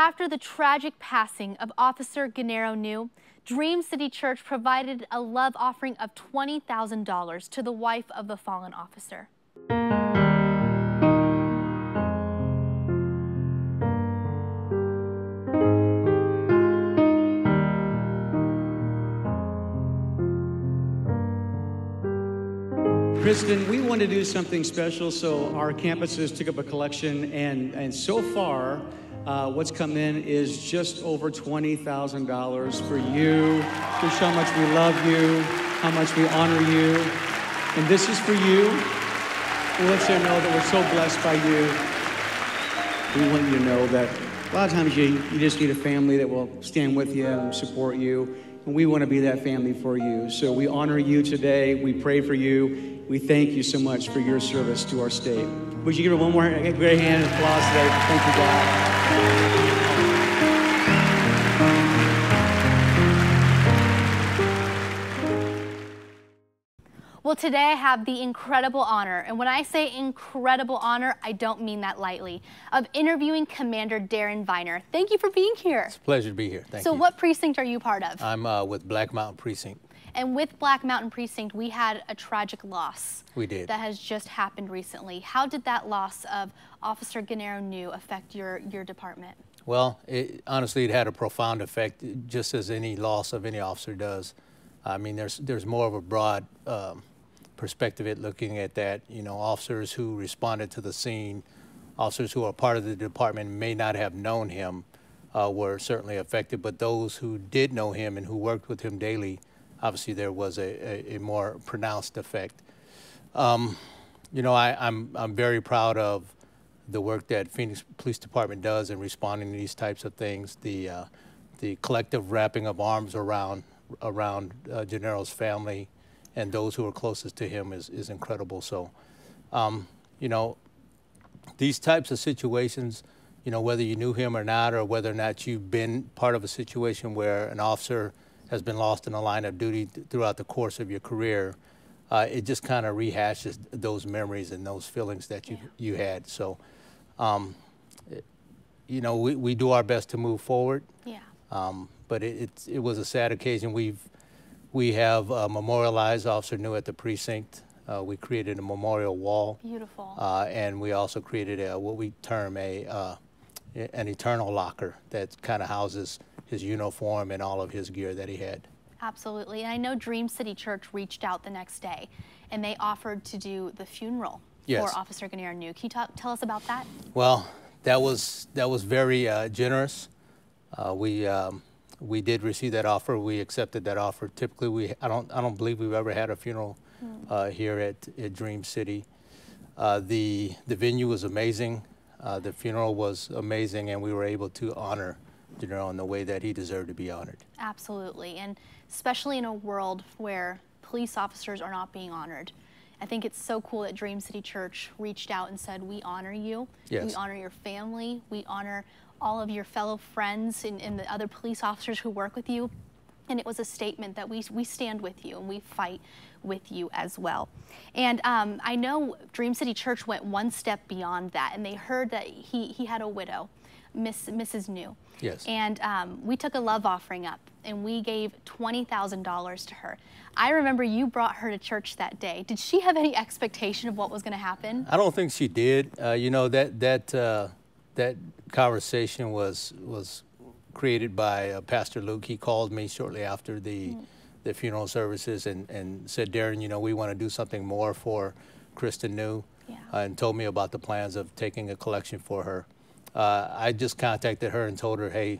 after the tragic passing of Officer Gennaro New, Dream City Church provided a love offering of $20,000 to the wife of the fallen officer. Kristen, we want to do something special, so our campuses took up a collection, and so far, what's come in is just over $20,000 for you. Just how much we love you, how much we honor you, and this is for you. We'll let you know that we're so blessed by you. We want you to know that a lot of times you just need a family that will stand with you and support you. And we want to be that family for you. So we honor you today. We pray for you. We thank you so much for your service to our state. Would you give her one more great hand of applause today? Thank you, God. Well, today I have the incredible honor, and when I say incredible honor, I don't mean that lightly, of interviewing Commander Darren Viner. Thank you for being here. It's a pleasure to be here. Thank you. So what precinct are you part of? I'm with Black Mountain Precinct. And with Black Mountain Precinct, we had a tragic loss. We did. That has just happened recently. How did that loss of Officer Gennaro New affect your department? Well, honestly, it had a profound effect, just as any loss of any officer does. I mean, there's more of a broad perspective at looking at that. You know, officers who responded to the scene, officers who are part of the department may not have known him, were certainly affected, but those who did know him and who worked with him daily, obviously there was a more pronounced effect. You know, I'm very proud of the work that Phoenix Police Department does in responding to these types of things. The collective wrapping of arms around Gennaro's family and those who are closest to him is incredible. So, you know, these types of situations, you know, whether you knew him or not, or whether or not you've been part of a situation where an officer has been lost in the line of duty throughout the course of your career, it just kind of rehashes those memories and those feelings that you had. So, you know, we do our best to move forward. Yeah. But it was a sad occasion. We have memorialized Officer New at the precinct. We created a memorial wall. Beautiful. And we also created what we term an eternal locker that kind of houses his uniform and all of his gear that he had. Absolutely. And I know Dream City Church reached out the next day, and they offered to do the funeral for Officer Gennaro New. Can you tell us about that? Well, that was very generous. We did receive that offer. We accepted that offer. Typically, I don't believe we've ever had a funeral here at Dream City. The venue was amazing. The funeral was amazing, and we were able to honor Gennaro in the way that he deserved to be honored. Absolutely, and especially in a world where police officers are not being honored. I think it's so cool that Dream City Church reached out and said, we honor you, we honor your family, we honor all of your fellow friends and the other police officers who work with you. And it was a statement that we stand with you and we fight with you as well. And I know Dream City Church went one step beyond that, and they heard that he had a widow, Mrs. New. Yes. And we took a love offering up, and we gave $20,000 to her. I remember you brought her to church that day. Did she have any expectation of what was going to happen? I don't think she did. You know, that conversation was created by Pastor Luke. He called me shortly after the funeral services and said, Darren, you know, we want to do something more for Kristen New, and told me about the plans of taking a collection for her. I just contacted her and told her, hey,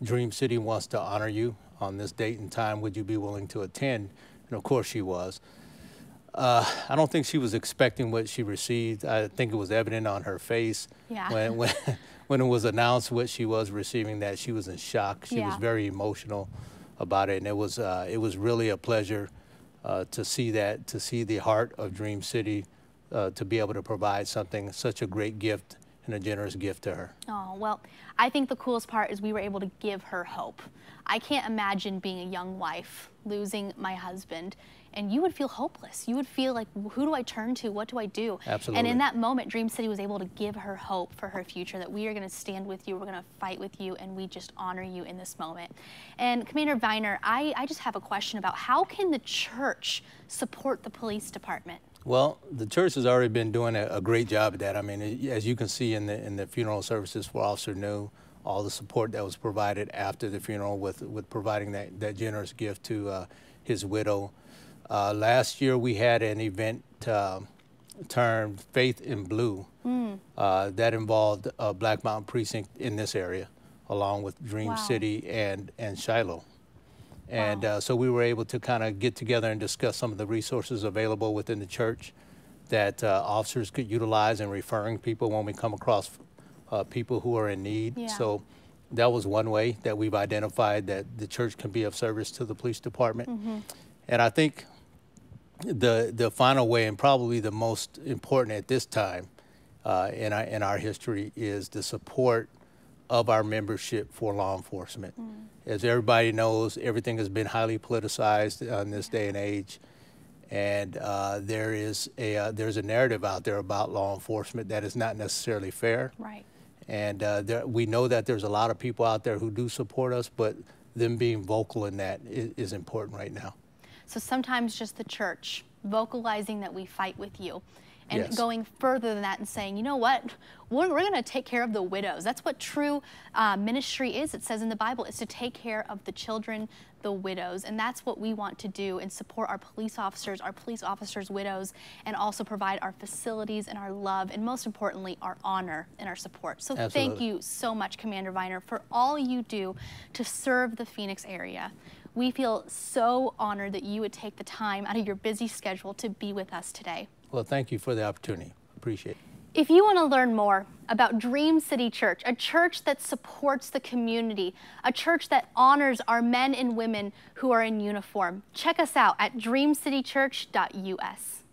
Dream City wants to honor you on this date and time. Would you be willing to attend? And of course she was. I don't think she was expecting what she received. I think it was evident on her face when it was announced what she was receiving, that she was in shock. She was very emotional about it, and it was really a pleasure to see the heart of Dream City, to be able to provide such a great gift and a generous gift to her. Oh, well, I think the coolest part is we were able to give her hope. I can't imagine being a young wife, losing my husband, and you would feel hopeless. You would feel like, who do I turn to? What do I do? Absolutely. And in that moment, Dream City was able to give her hope for her future, that we are going to stand with you, we're going to fight with you, and we just honor you in this moment. And Commander Viner, I just have a question about how can the church support the police department? Well, the church has already been doing a great job at that. I mean, as you can see in the funeral services for Officer New, all the support that was provided after the funeral with providing that generous gift to his widow. Last year we had an event termed Faith in Blue that involved Black Mountain Precinct in this area, along with Dream City and Shiloh. And so we were able to kind of get together and discuss some of the resources available within the church that officers could utilize in referring people when we come across people who are in need. Yeah. So that was one way that we've identified that the church can be of service to the police department. And I think the final way, and probably the most important at this time in our history, is the support of our membership for law enforcement. As everybody knows, everything has been highly politicized in this day and age, and there's a narrative out there about law enforcement that is not necessarily fair. Right. And we know that there's a lot of people out there who do support us, but them being vocal in that is important right now. So sometimes just the church vocalizing that we fight with you, and Yes. going further than that and saying, you know what, we're going to take care of the widows. That's what true ministry is. It says in the Bible, is to take care of the children, the widows. And that's what we want to do, and support our police officers' widows, and also provide our facilities and our love, and most importantly, our honor and our support. So Absolutely. Thank you so much, Commander Viner, for all you do to serve the Phoenix area. We feel so honored that you would take the time out of your busy schedule to be with us today. Well, thank you for the opportunity. Appreciate it. If you want to learn more about Dream City Church, a church that supports the community, a church that honors our men and women who are in uniform, check us out at dreamcitychurch.us.